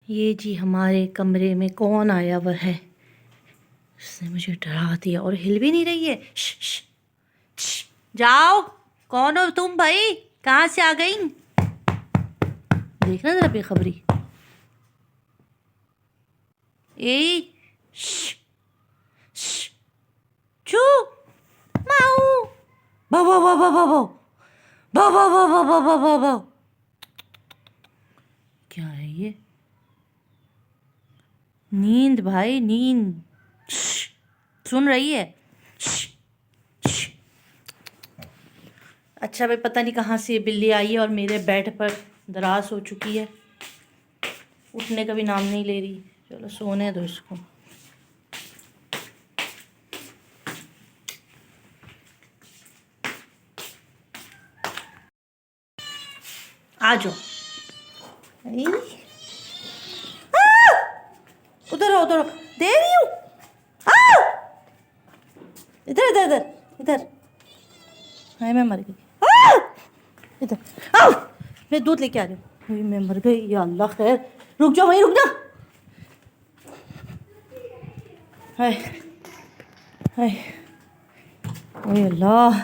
ये जी हमारे कमरे में कौन आया हुआ है। उसने मुझे डरा दिया और हिल भी नहीं रही है। श्श, जाओ। कौन हो तुम भाई? कहाँ से आ गई? देखना जरा बेखबरी। ए चू माऊ बा बा बा बा बा बा बा बा बा बा बा बा बा। क्या है ये? नींद भाई नींद। सुन रही है? अच्छा भाई पता नहीं कहाँ से ये बिल्ली आई है और मेरे बेड पर दराज हो चुकी है। उठने का भी नाम नहीं ले रही। चलो सोने दो इसको। आ जाओ। उधर हो उधर हो। दे रही हूँ। इधर इधर इधर इधर। हाय मैं मर गई। इधर आओ। मैं दूध लेके आ रही हूँ। मैं मर गई या अल्लाह खैर। रुक जाओ वहीं रुक जा। हाय हाय ओए अल्लाह।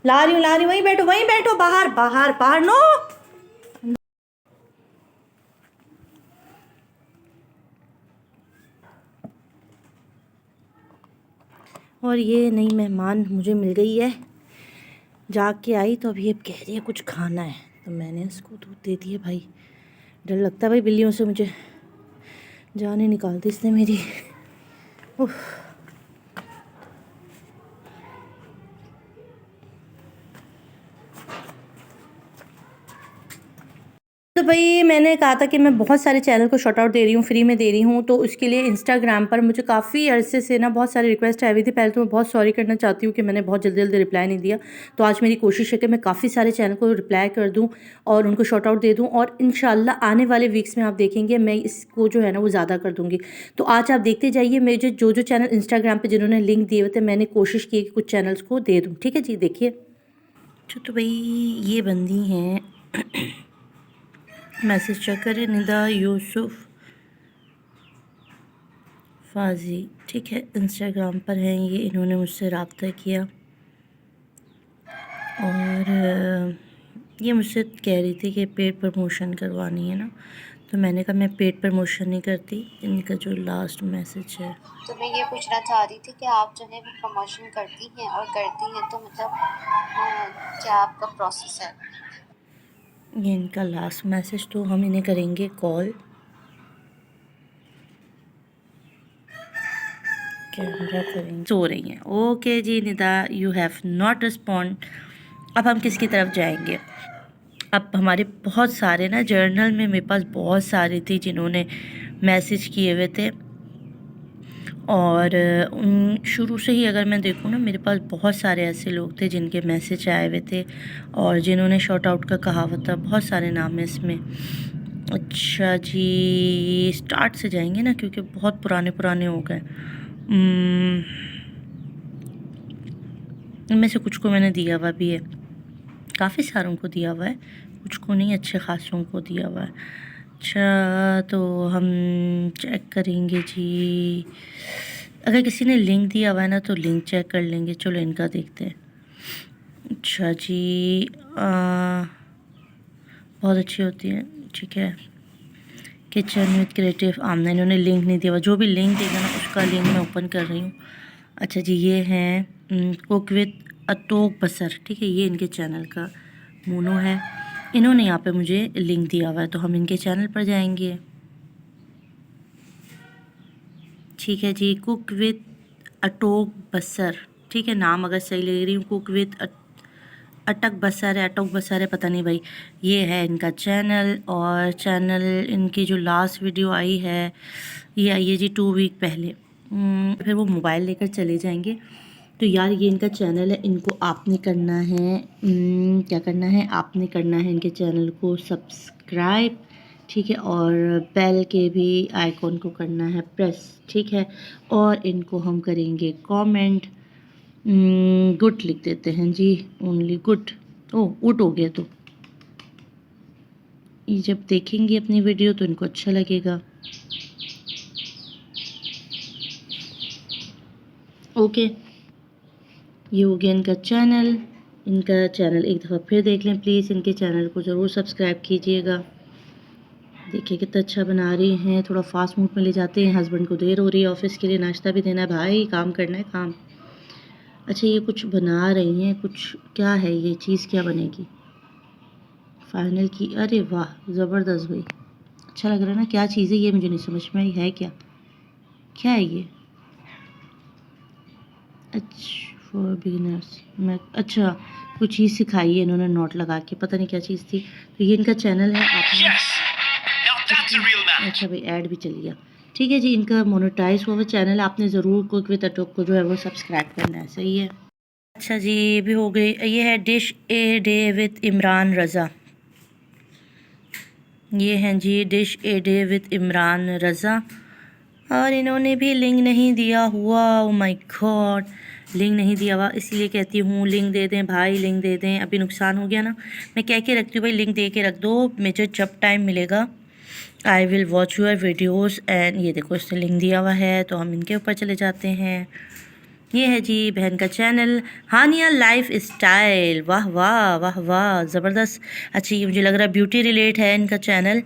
ला रही हूँ वहीं बैठो बाहर बाहर बाहर नो। और ये नई मेहमान मुझे मिल गई है। जाग के आई तो अभी अब कह रही है कुछ खाना है तो मैंने इसको दूध दे दिया। भाई डर लगता है भाई बिल्लियों से। मुझे जान ही निकाल दी इसने मेरी। उफ। तो भाई मैंने कहा था कि मैं बहुत सारे चैनल को शॉर्ट आउट दे रही हूँ, फ्री में दे रही हूँ। तो उसके लिए इंस्टाग्राम पर मुझे काफ़ी अरसे से ना बहुत सारी रिक्वेस्ट आई हुई थी। पहले तो मैं बहुत सॉरी करना चाहती हूँ कि मैंने बहुत जल्दी जल्दी रिप्लाई नहीं दिया। तो आज मेरी कोशिश है कि मैं काफ़ी सारे चैनल को रिप्लाई कर दूँ और उनको शॉर्ट आउट दे दूँ। और इंशाल्लाह आने वाले वीक्स में आप देखेंगे मैं इसको जो है ना वो ज़्यादा कर दूँगी। तो आज आप देखते जाइए मेरे जो चैनल इंस्टाग्राम पर जिन्होंने लिंक दिए हुए थे मैंने कोशिश की कि कुछ चैनल्स को दे दूँ। ठीक है जी देखिए। तो भाई ये बंदी हैं। मैसेज चेक करें। निदा यूसुफ फाजी ठीक है इंस्टाग्राम पर हैं ये। इन्होंने मुझसे रब्ता किया और ये मुझसे कह रही थी कि पेड प्रमोशन करवानी है ना। तो मैंने कहा मैं पेड प्रमोशन नहीं करती। इनका जो लास्ट मैसेज है तो मैं ये पूछना चाह रही थी कि आप जो है प्रमोशन करती हैं और करती हैं तो मतलब क्या आपका प्रोसेस है? ये इनका लास्ट मैसेज। तो हम इन्हें करेंगे कॉल। कैमरा करेंगे। सो रही हैं। ओके जी Nida you have not respond. अब हम किसकी तरफ जाएंगे? अब हमारे बहुत सारे ना जर्नल में मेरे पास बहुत सारे थे जिन्होंने मैसेज किए हुए थे। और उन शुरू से ही अगर मैं देखूँ ना मेरे पास बहुत सारे ऐसे लोग थे जिनके मैसेज आए हुए थे और जिन्होंने शॉर्ट आउट का कहा हुआ था। बहुत सारे नाम है इसमें। अच्छा जी स्टार्ट से जाएंगे ना क्योंकि बहुत पुराने पुराने हो गए। इनमें से कुछ को मैंने दिया हुआ भी है। काफ़ी सारों को दिया हुआ है। कुछ को नहीं अच्छे खासों को दिया हुआ है। अच्छा तो हम चेक करेंगे जी। अगर किसी ने लिंक दिया हुआ है ना तो लिंक चेक कर लेंगे। चलो इनका देखते हैं। अच्छा जी बहुत अच्छी होती है। ठीक है किचन विद क्रिएटिव आमना। इन्होंने लिंक नहीं दिया हुआ। जो भी लिंक देगा ना उसका लिंक मैं ओपन कर रही हूँ। अच्छा जी ये हैं कुक विद अतोक बसर। ठीक है ये इनके चैनल का मोनो है। इन्होंने यहाँ पे मुझे लिंक दिया हुआ है तो हम इनके चैनल पर जाएंगे। ठीक है जी कुक विद अटोक बसर। ठीक है नाम अगर सही ले रही हूँ कुक विद अटक बसर है अटोक बसर है पता नहीं भाई। ये है इनका चैनल और चैनल इनकी जो लास्ट वीडियो आई है ये आई है जी 2 वीक पहले। फिर वो मोबाइल लेकर चले जाएंगे। तो यार ये इनका चैनल है। इनको आपने करना है क्या करना है आपने करना है इनके चैनल को सब्सक्राइब। ठीक है और बेल के भी आइकॉन को करना है प्रेस। ठीक है और इनको हम करेंगे कमेंट। गुड लिख देते हैं जी ओनली गुड। ओह उट हो गया। तो ये जब देखेंगे अपनी वीडियो तो इनको अच्छा लगेगा। ओके, ये हो गया इनका चैनल। इनका चैनल एक दफ़ा फिर देख लें प्लीज़, इनके चैनल को ज़रूर सब्सक्राइब कीजिएगा। देखिए कितना अच्छा बना रही हैं, थोड़ा फास्ट मूड में ले जाते हैं। हस्बैंड को देर हो रही है ऑफिस के लिए, नाश्ता भी देना है भाई, काम करना है काम। अच्छा ये कुछ बना रही हैं, कुछ क्या है ये चीज़, क्या बनेगी फाइनल की? अरे वाह ज़बरदस्त भाई, अच्छा लग रहा है ना। क्या चीज़ है ये, मुझे नहीं समझ में आई है क्या, क्या है ये? अच्छा फॉर बिगिनर्स, मैं अच्छा कुछ चीज़ सिखाई है इन्होंने नोट लगा के, पता नहीं क्या चीज़ थी। तो ये इनका चैनल है, आपने अच्छा भाई ऐड भी चली गया। ठीक है जी, इनका मोनेटाइज हुआ चैनल, आपने ज़रूर कुक विद अटोक को जो है वो सब्सक्राइब करना है, सही है। अच्छा जी ये भी हो गई। ये है dish a day with Imran Raza. ये हैं जी dish a day with Imran Raza, और इन्होंने भी लिंक नहीं दिया हुआ। ओ माय गॉड, लिंक नहीं दिया हुआ, इसलिए कहती हूँ लिंक दे दें भाई, लिंक दे दें। अभी नुकसान हो गया ना, मैं कह के रखती हूँ भाई लिंक दे के रख दो, मुझे जब टाइम मिलेगा I will watch your videos. And ये देखो इसने लिंक दिया हुआ है, तो हम इनके ऊपर चले जाते हैं। ये है जी बहन का चैनल, हानिया लाइफ स्टाइल। वाह वाह वाह वाह ज़बरदस्त। अच्छा ये मुझे लग रहा है ब्यूटी रिलेट है इनका चैनल।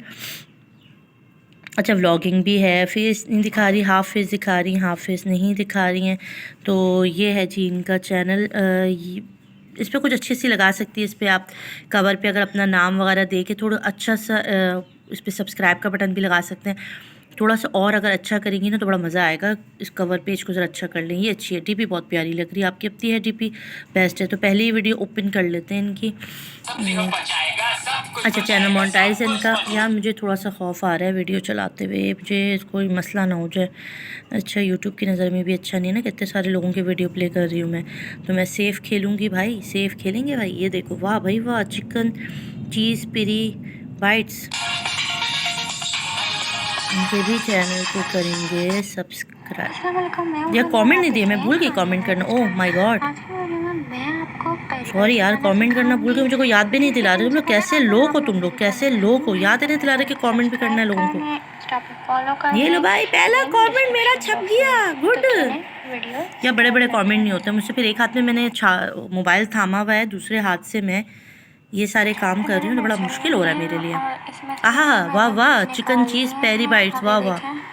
अच्छा व्लॉगिंग भी है, फेस नहीं दिखा रही, हाफ फेस दिखा रही, हाफ फेस नहीं दिखा रही हैं। तो ये है जी इनका चैनल। इस पर कुछ अच्छी सी लगा सकती है, इस पर आप कवर पे अगर अपना नाम वगैरह दे के थोड़ा अच्छा सा इस पर सब्सक्राइब का बटन भी लगा सकते हैं। थोड़ा सा और अगर अच्छा करेंगी ना तो बड़ा मज़ा आएगा। इस कवर पेज को ज़रा अच्छा कर लें। ये अच्छी है, डीपी बहुत प्यारी लग रही है आपकी, अपनी है डीपी बेस्ट है। तो पहले ही वीडियो ओपन कर लेते हैं इनकी। अच्छा चैनल मोनेटाइज है इनका। यार मुझे थोड़ा सा खौफ आ रहा है वीडियो चलाते हुए, मुझे कोई मसला ना हो जाए। अच्छा यूट्यूब की नज़र में भी अच्छा नहीं है ना, कितने सारे लोगों के वीडियो प्ले कर रही हूँ मैं, तो मैं सेफ़ खेलूँगी भाई, सेफ़ खेलेंगे भाई। ये देखो वाह भाई वाह, चिकन चीज़ पिरी बाइट्स। इनके भी चैनल को करेंगे सब्सक्राइब। या कमेंट नहीं दिए, मैं भूल गई कमेंट करना। ओह माय गॉड सॉरी यार, कमेंट करना भूल गई, मुझे को याद भी नहीं दिला रहे। तुम लोग कैसे लोग हो, तुम लोग कैसे लोग हो, याद ही नहीं दिला रहे कि कमेंट भी करना है लोगों को। ये लो भाई पहला कमेंट मेरा छप गया, गुड। या बड़े बड़े कमेंट नहीं होते मुझसे, फिर एक हाथ में मैंने मोबाइल थामा हुआ है, दूसरे हाथ से मैं ये सारे काम कर रही हूँ, तो बड़ा मुश्किल हो रहा है मेरे लिए। आहा वाह वाह, चिकन चीज़ पेरी बाइट्स, वाह वाह। मिनट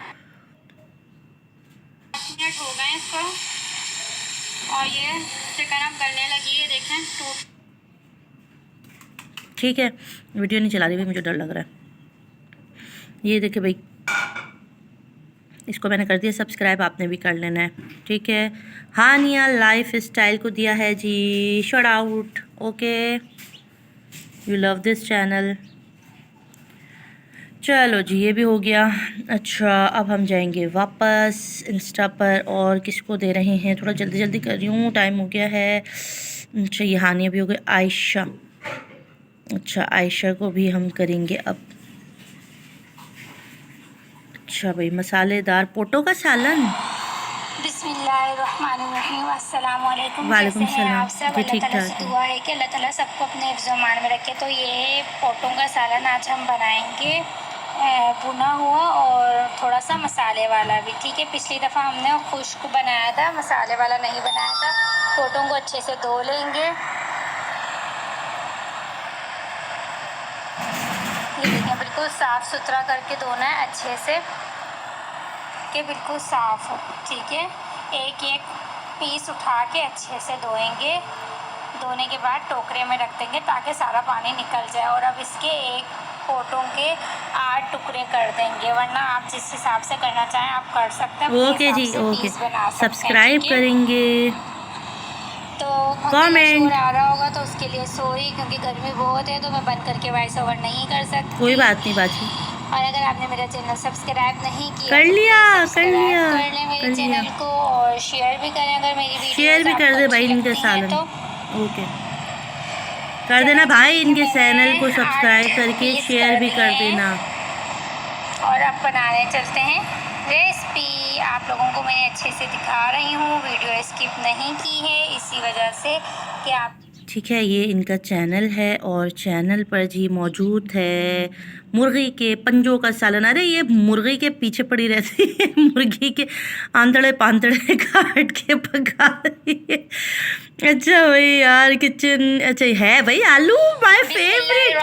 हो गए इसको, और ये चिकन अब गलने लगी है, देखें। ठीक है वीडियो नहीं चला रही भाई, मुझे डर लग रहा है। ये देखिए भाई, इसको मैंने कर दिया सब्सक्राइब, आपने भी कर लेना है, ठीक है। हानिया लाइफ स्टाइल को दिया है जी shout out. Okay you love this channel. चलो जी ये भी हो गया। अच्छा अब हम जाएंगे वापस इंस्टा पर, और किसको दे रहे हैं, थोड़ा जल्दी जल्दी कर रही हूँ, टाइम हो गया है। अच्छा ये हानिया भी हो गई, आयशा। अच्छा आयशा को भी हम करेंगे अब। अच्छा भाई मसालेदार पोटो का सालन। बिस्मिल्लाहिर्रहमानिर्रहीम, अस्सलाम वालेकुम। वालेकुम कैसे हैं सलाम आप सब? जी, अल्लाह ठीक ताला से ठाक है। दुआ है कि अल्लाह ताला सबको अपने हिफ्ज़-ओ-मान में रखे। तो ये पोटों का सालन आज हम बनाएंगे, भुना हुआ और थोड़ा सा मसाले वाला भी, ठीक है। पिछली दफ़ा हमने खुश्क बनाया था, मसाले वाला नहीं बनाया था। पोटों को अच्छे से धो लेंगे। ये देखें बिल्कुल साफ़ सुथरा करके धोना है अच्छे से, कि बिल्कुल साफ़ हो, ठीक है। एक एक पीस उठा के अच्छे से धोएंगे। धोने के बाद टोकरे में रख देंगे ताकि सारा पानी निकल जाए। और अब इसके एक पोटों के 8 टुकड़े कर देंगे, वरना आप जिस हिसाब से करना चाहें आप कर सकते हैं। ओके जी ओके, सब्सक्राइब करेंगे। तो कमेंट आ रहा होगा तो उसके लिए सॉरी, क्योंकि गर्मी बहुत है तो मैं बंद करके वॉइस ओवर नहीं कर सकती। कोई बात नहीं बाजी। और अगर आपने मेरा चैनल सब्सक्राइब नहीं किया कर तो लिया कर लें मेरे चैनल को, और शेयर भी करें अगर मेरी वीडियो शेयर भी कर दे भाई इनके सालन। ओके कर देना भाई, इनके चैनल को सब्सक्राइब करके शेयर भी कर देना। और अब बनाने चलते हैं रेसिपी। आप लोगों को मैं अच्छे से दिखा रही हूँ, वीडियो स्किप नहीं की है इसी वजह से कि आप ठीक है, ये इनका चैनल है और चैनल पर जी मौजूद है मुर्गी के पंजों का सालन। अरे ये मुर्गी के पीछे पड़ी रहती है, मुर्गी के आंतड़े पांतड़े काट के पका रही है। अच्छा भाई यार किचन, अच्छा है भाई आलू माय फेवरेट,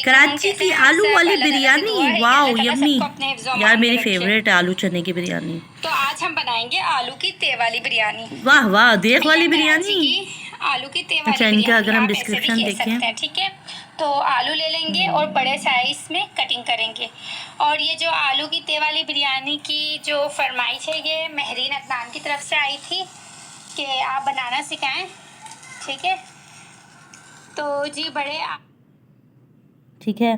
कराची की आलू वाली बिरयानी, वाओ यम्मी यार, मेरी फेवरेट है आलू चने की बिरयानी। तो आज हम बनाएंगे आलू की ते वाली बिरयानी। वाह वाह, देख वाली बिरयानी। आलू की ते वाली अच्छा, इनका बिरयानी अगर हम आप ऐसे भी डिस्क्रिप्शन कह देखें, सकते हैं, ठीक है। तो आलू ले लेंगे और बड़े साइज में कटिंग करेंगे। और ये जो आलू की ते वाली बिरयानी की जो फरमाइश है, ये महरीन अदनान की तरफ से आई थी कि आप बनाना सिखाएं, ठीक है। तो जी बड़े ठीक है,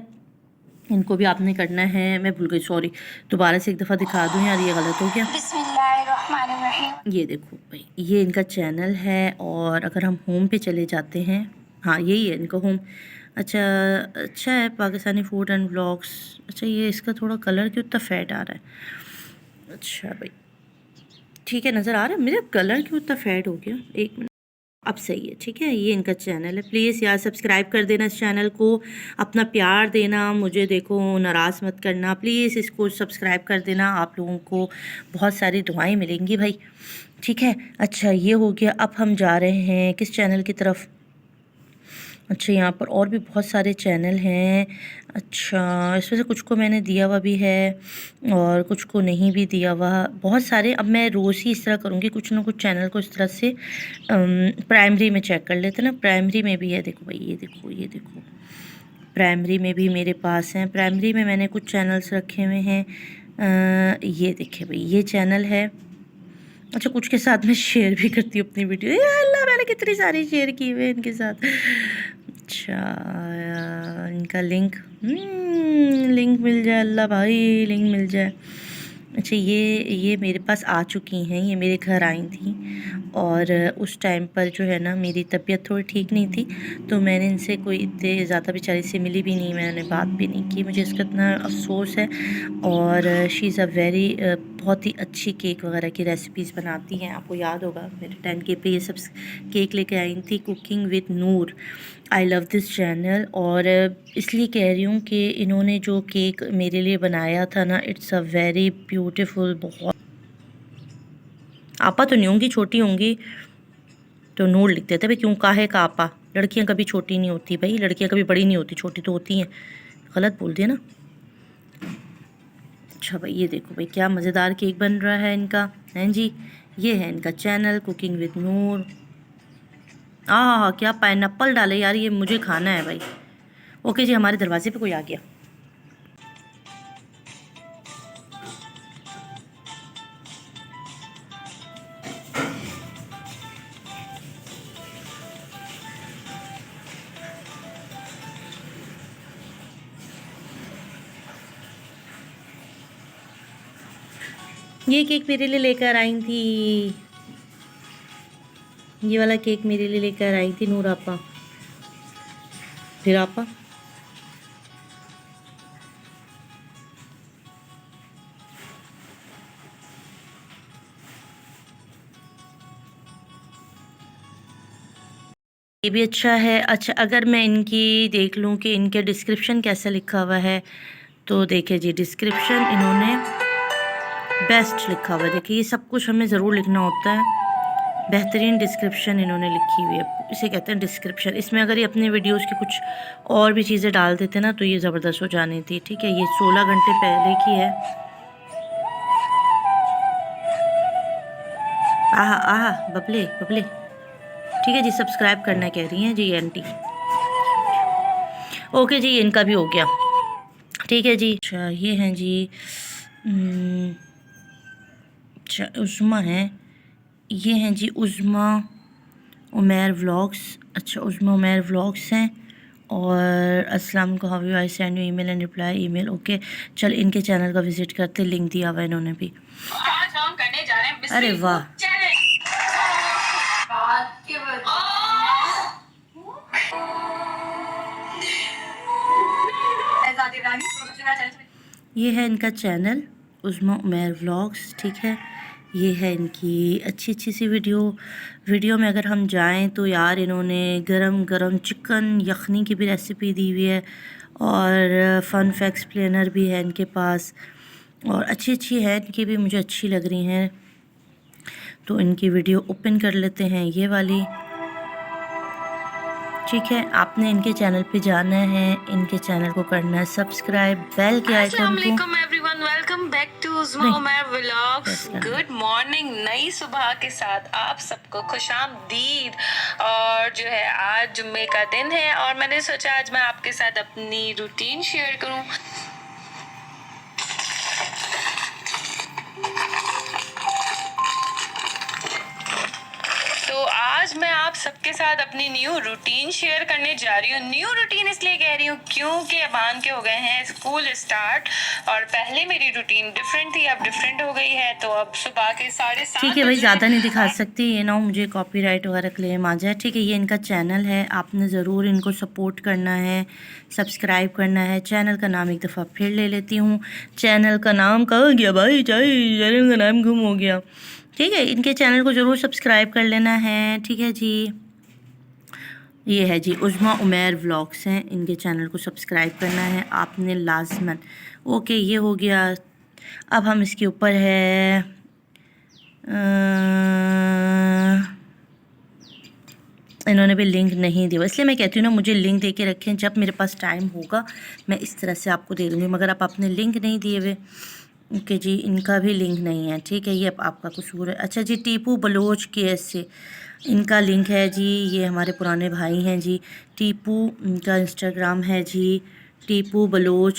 इनको भी आपने करना है। मैं भूल गई, सॉरी, दोबारा से एक दफ़ा दिखा दूँ यार, ये गलत हो गया। बिस्मिल्लाहिर्रहमानिर्रहीम। ये देखो भाई, ये इनका चैनल है और अगर हम होम पे चले जाते हैं, हाँ यही है इनका होम। अच्छा अच्छा है, पाकिस्तानी फूड एंड व्लॉग्स। अच्छा, ये इसका थोड़ा कलर क्यों इतना फेड आ रहा है। अच्छा भाई ठीक है, नज़र आ रहा है मेरे, कलर क्यों इतना फेड हो गया, एक मिनट, अब सही है। ठीक है, ये इनका चैनल है, प्लीज़ यार सब्सक्राइब कर देना इस चैनल को, अपना प्यार देना मुझे, देखो नाराज़ मत करना प्लीज़, इसको सब्सक्राइब कर देना, आप लोगों को बहुत सारी दुआएं मिलेंगी भाई। ठीक है, अच्छा ये हो गया। अब हम जा रहे हैं किस चैनल की तरफ। अच्छा, यहाँ पर और भी बहुत सारे चैनल हैं। अच्छा, इसमें से कुछ को मैंने दिया हुआ भी है और कुछ को नहीं भी दिया हुआ, बहुत सारे। अब मैं रोज़ ही इस तरह करूँगी, कुछ ना कुछ चैनल को इस तरह से प्राइमरी में चेक कर लेते ना। प्राइमरी में भी है, देखो भाई, ये देखो, ये देखो, प्राइमरी में भी मेरे पास हैं। प्राइमरी में मैंने कुछ चैनल्स रखे हुए हैं, ये देखिए भाई, ये चैनल है। अच्छा, कुछ के साथ मैं शेयर भी करती हूँ अपनी वीडियो, या अल्लाह मैंने कितनी सारी शेयर की हुए इनके साथ। अच्छा, इनका लिंक मिल जाए, अल्लाह भाई लिंक मिल जाए। अच्छा, ये मेरे पास आ चुकी हैं, ये मेरे घर आई थी और उस टाइम पर जो है ना मेरी तबीयत थोड़ी ठीक नहीं थी, तो मैंने इनसे कोई इतने ज़्यादा बेचारी से मिली भी नहीं, मैंने बात भी नहीं की, मुझे इसका इतना अफसोस है। और शी इज़ अ वेरी, बहुत ही अच्छी केक वगैरह की रेसिपीज़ बनाती हैं। आपको याद होगा मेरे 10K पे ये सब केक लेके आई थी, cooking with Noor. I love this channel, और इसलिए कह रही हूँ कि इन्होंने जो केक मेरे लिए बनाया था ना, इट्स अ वेरी ब्यूटीफुल। बहुत आपा तो नहीं होंगी, छोटी होंगी तो नूर लिख देते भाई, क्यों काहे का आपा, लड़कियां कभी छोटी नहीं होती भाई, लड़कियां कभी बड़ी नहीं होती, छोटी तो होती हैं। गलत बोल दिया ना। अच्छा भाई, ये देखो भाई, क्या मज़ेदार केक बन रहा है इनका, हैं जी। ये है इनका चैनल कुकिंग विद नूर। क्या पाइनएप्पल डाले यार, ये मुझे खाना है भाई। ओके जी, हमारे दरवाजे पे कोई आ गया। ये केक मेरे लिए लेकर आई थी, ये वाला केक मेरे लिए लेकर आई थी नूर आपा। फिर आपा ये भी अच्छा है। अच्छा, अगर मैं इनकी देख लूँ कि इनके डिस्क्रिप्शन कैसा लिखा हुआ है, तो देखिए जी, डिस्क्रिप्शन इन्होंने बेस्ट लिखा हुआ है। देखिए, ये सब कुछ हमें ज़रूर लिखना होता है, बेहतरीन डिस्क्रिप्शन इन्होंने लिखी हुई है, इसे कहते हैं डिस्क्रिप्शन। इसमें अगर ये अपने वीडियोस की कुछ और भी चीज़ें डाल देते ना, तो ये ज़बरदस्त हो जानी थी। ठीक है, ये 16 घंटे पहले की है। आहा आहा, बबले बबले। ठीक है जी, सब्सक्राइब करना कह रही हैं जी आंटी। ओके जी, इनका भी हो गया। ठीक है जी। अच्छा, ये हैं जी, अच्छा उज़्मा हैं, ये हैं जी उज़्मा उमैर व्लॉग्स। अच्छा, उज़्मा उमैर व्लॉग्स हैं। और अस्सलाम को, how you, I send you email and reply email. Okay, चल इनके चैनल का विजिट करते, लिंक दिया हुआ इन्होंने भी। आज हम करने जा रहे हैं अरे वाह, ये है इनका चैनल उज़्मा उमैर व्लॉग्स। ठीक है, ये है इनकी अच्छी अच्छी सी वीडियो में अगर हम जाएं तो यार इन्होंने गरम गरम चिकन यखनी की भी रेसिपी दी हुई है और फ़न फैक्ट्स प्लानर भी है इनके पास और अच्छी अच्छी है इनकी भी, मुझे अच्छी लग रही हैं। तो इनकी वीडियो ओपन कर लेते हैं ये वाली। ठीक है, आपने इनके चैनल पे जाना है, इनके चैनल को करना है सब्सक्राइब, बेल के आइकन को। अस्सलामुअलैकुम everyone, welcome back to Usma नहीं। Umar vlogs. Yes, good morning, नई सुबह के साथ आप सबको खुशामदीद। और जो है आज जुम्मे का दिन है और मैंने सोचा आज मैं आपके साथ अपनी रूटीन शेयर करूं। तो आज मैं आप सबके साथ अपनी न्यू रूटीन शेयर करने जा रही हूँ। न्यू रूटीन इसलिए कह रही हूँ क्योंकि अब आन के हो गए हैं स्कूल स्टार्ट और पहले मेरी रूटीन डिफरेंट थी, अब डिफरेंट हो गई है। तो अब सुबह के 7:30 ठीक है भाई, ज़्यादा नहीं दिखा सकती, ये ना मुझे कॉपीराइट वगैरह क्लेम आ जाए। ठीक है, ये इनका चैनल है, आपने ज़रूर इनको सपोर्ट करना है, सब्सक्राइब करना है। चैनल का नाम एक दफ़ा फिर ले लेती हूँ, चैनल का नाम कहाँ गया भाई, चैनल का नाम गुम हो गया। ठीक है, इनके चैनल को ज़रूर सब्सक्राइब कर लेना है। ठीक है जी, ये है जी उज़्मा उमर व्लॉग्स हैं, इनके चैनल को सब्सक्राइब करना है आपने लाजमन। ओके, ये हो गया। अब हम इसके ऊपर है इन्होंने भी लिंक नहीं दिया, इसलिए मैं कहती हूँ ना मुझे लिंक दे के रखें, जब मेरे पास टाइम होगा मैं इस तरह से आपको दे दूँगी, मगर आप अपने लिंक नहीं दिए हुए। ओके जी, इनका भी लिंक नहीं है। ठीक है, ये अब आपका कसूर है। अच्छा जी, टीपू बलोच KSA इनका लिंक है जी, ये हमारे पुराने भाई हैं जी। टीपू इनका इंस्टाग्राम है जी, टीपू बलोच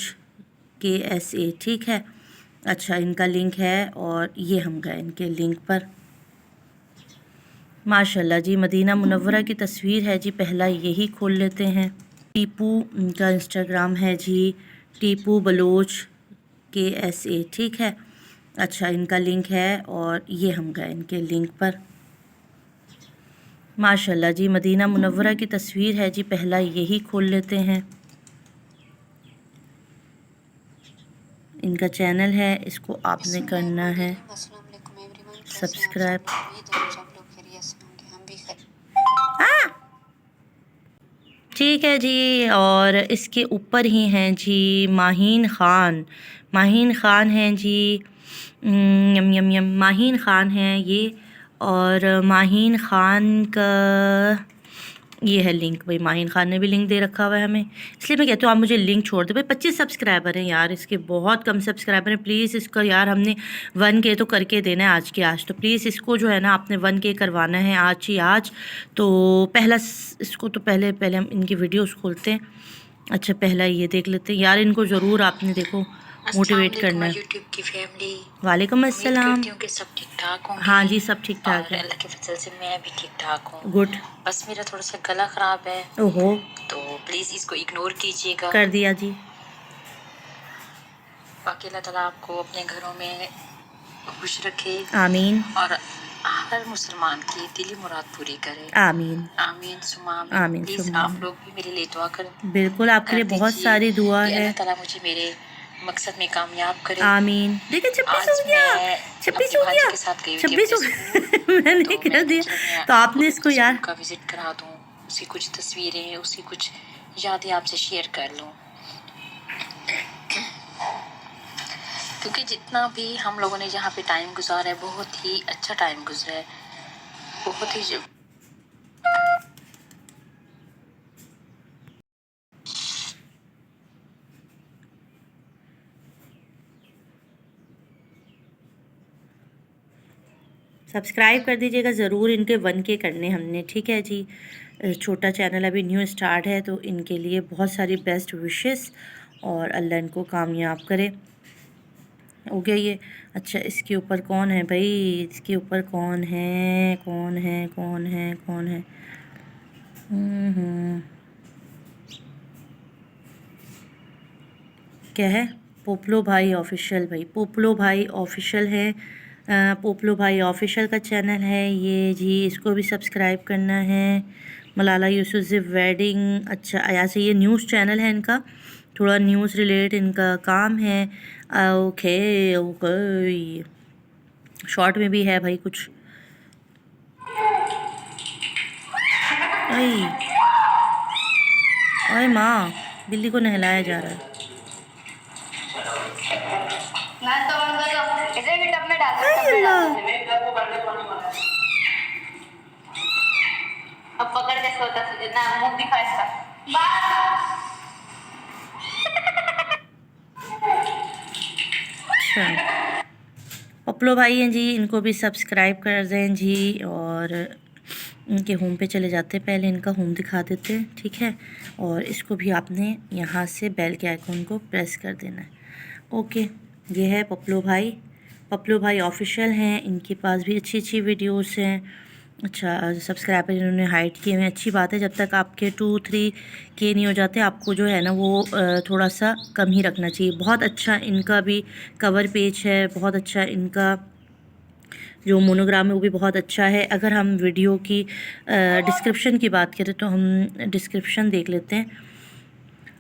KSA। ठीक है, अच्छा इनका लिंक है और ये हम गए इनके लिंक पर। माशाल्लाह जी, मदीना मुनव्वरा की तस्वीर है जी, पहला यही खोल लेते हैं। टीपू इनका इंस्टाग्राम है जी, टीपू बलोच KSA। ठीक है, अच्छा इनका लिंक है और ये हम गए इनके लिंक पर। माशाल्लाह जी, मदीना मुनव्वरा की तस्वीर है जी, पहला यही खोल लेते हैं। इनका चैनल है, इसको आपने करना है अस्सलामुअलैकुम एवरीवन, कैसे हैं आप सब्सक्राइब। सब? उम्मीद है सब लोग खैरियत से होंगे, हम भी खैरियत। ठीक है जी, और इसके ऊपर ही हैं जी माहीन ख़ान हैं जी। यम यम यम, माहीन ख़ान हैं ये, और माहीन ख़ान का ये है लिंक। भाई माहीन ख़ान ने भी लिंक दे रखा हुआ है हमें, इसलिए मैं कहती हूँ आप मुझे लिंक छोड़ दो। भाई 25 सब्सक्राइबर हैं यार, इसके बहुत कम सब्सक्राइबर हैं। प्लीज़ इसका यार हमने 1K तो करके देना है आज के आज, तो प्लीज़ इसको जो है ना आपने 1K करवाना है आज ही आज। तो पहला इसको तो पहले हम इनकी वीडियोस खोलते हैं। अच्छा पहला ये देख लेते हैं यार, इनको ज़रूर आपने देखो मोटिवेट करना है। यूट्यूब की फैमिली, वालेकुम अस्सलाम। करती हूँ कि सब ठीक ठाक होंगे। हाँ जी, सब ठीक ठाक और है। अल्लाह के फजल से मैं भी ठीक ठाक हूँ। गुड। बस मेरा थोड़ा सा गला ख़राब है, ओहो, तो प्लीज़ इसको इग्नोर कीजिएगा। कर दिया जी। बाकी अल्लाह ताला आपको अपने घरों में खुश रखे आमीन और हर मुसलमान की दिली मुराद पूरी करे। आमीन आमीन सुमा आमीन आमीन। प्लीज़ सुमा आप लोग भी मेरे लिए दुआ करें। बिल्कुल, आपके लिए बहुत दीजिए सारी दुआ कि है। अल्लाह ताला मुझे मेरे मकसद में कामयाब करे। आमीन। देखिए 26 हो गया, 26 हो गया, 26 हो गया। मैंने कर दिया, तो आपने इसको यार का विजिट करा दूँ, उसकी कुछ तस्वीरें, उसकी कुछ यादें आपसे शेयर कर लूँ, क्योंकि जितना भी हम लोगों ने जहाँ पे टाइम गुजारा है बहुत ही अच्छा टाइम गुजरा है, बहुत ही सब्सक्राइब कर दीजिएगा ज़रूर, इनके 1K करने हमने। ठीक है जी, छोटा चैनल अभी न्यू स्टार्ट है, तो इनके लिए बहुत सारी बेस्ट विशेस और अल्लाह इनको कामयाब करे। हो गया ये। अच्छा इसके ऊपर कौन है भाई, इसके ऊपर कौन है, कौन है, कौन है, कौन है? क्या है? पोपलो भाई ऑफिशियल। भाई पोपलो भाई ऑफिशियल है, पोपलो भाई ऑफिशियल का चैनल है ये जी, इसको भी सब्सक्राइब करना है। मलाला यूसुफ वेडिंग, अच्छा आया से ये न्यूज़ चैनल है इनका, थोड़ा न्यूज़ रिलेटेड इनका काम है। ओके ओके, शॉर्ट में भी है भाई कुछ। ओए ओए माँ, बिल्ली को नहलाया जा रहा है। इधर भी टब में डाल दो, टब में डाल दो। अब पकड़ के सोता तुझे ना, मुंह दिखा इसका। अच्छा, पपलो भाई हैं जी, इनको भी सब्सक्राइब कर दें जी। और इनके होम पे चले जाते हैं, पहले इनका होम दिखा देते हैं, ठीक है। और इसको भी आपने यहाँ से बेल के आइकॉन को प्रेस कर देना है। ओके, ये है पपलो भाई। पपलो भाई ऑफिशियल हैं, इनके पास भी अच्छी अच्छी वीडियोस हैं। अच्छा, सब्सक्राइबर इन्होंने हाइड किए हुए, अच्छी बात है। जब तक आपके 2-3 के नहीं हो जाते, आपको जो है ना वो थोड़ा सा कम ही रखना चाहिए। बहुत अच्छा इनका भी कवर पेज है, बहुत अच्छा इनका जो मोनोग्राम है वो भी बहुत अच्छा है। अगर हम वीडियो की डिस्क्रिप्शन की बात करें तो हम डिस्क्रिप्शन देख लेते हैं।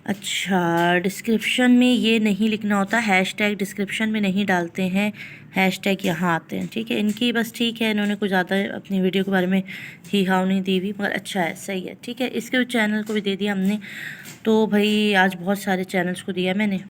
अच्छा, डिस्क्रिप्शन में ये नहीं लिखना होता, हैशटैग डिस्क्रिप्शन में नहीं डालते हैं, हैशटैग यहाँ आते हैं, ठीक है। इनकी बस ठीक है, इन्होंने कुछ ज़्यादा अपनी वीडियो के बारे में ही हाव नहीं दी हुई, मगर अच्छा है, सही है, ठीक है। इसके चैनल को भी दे दिया हमने। तो भाई आज बहुत सारे चैनल्स को दिया मैंने।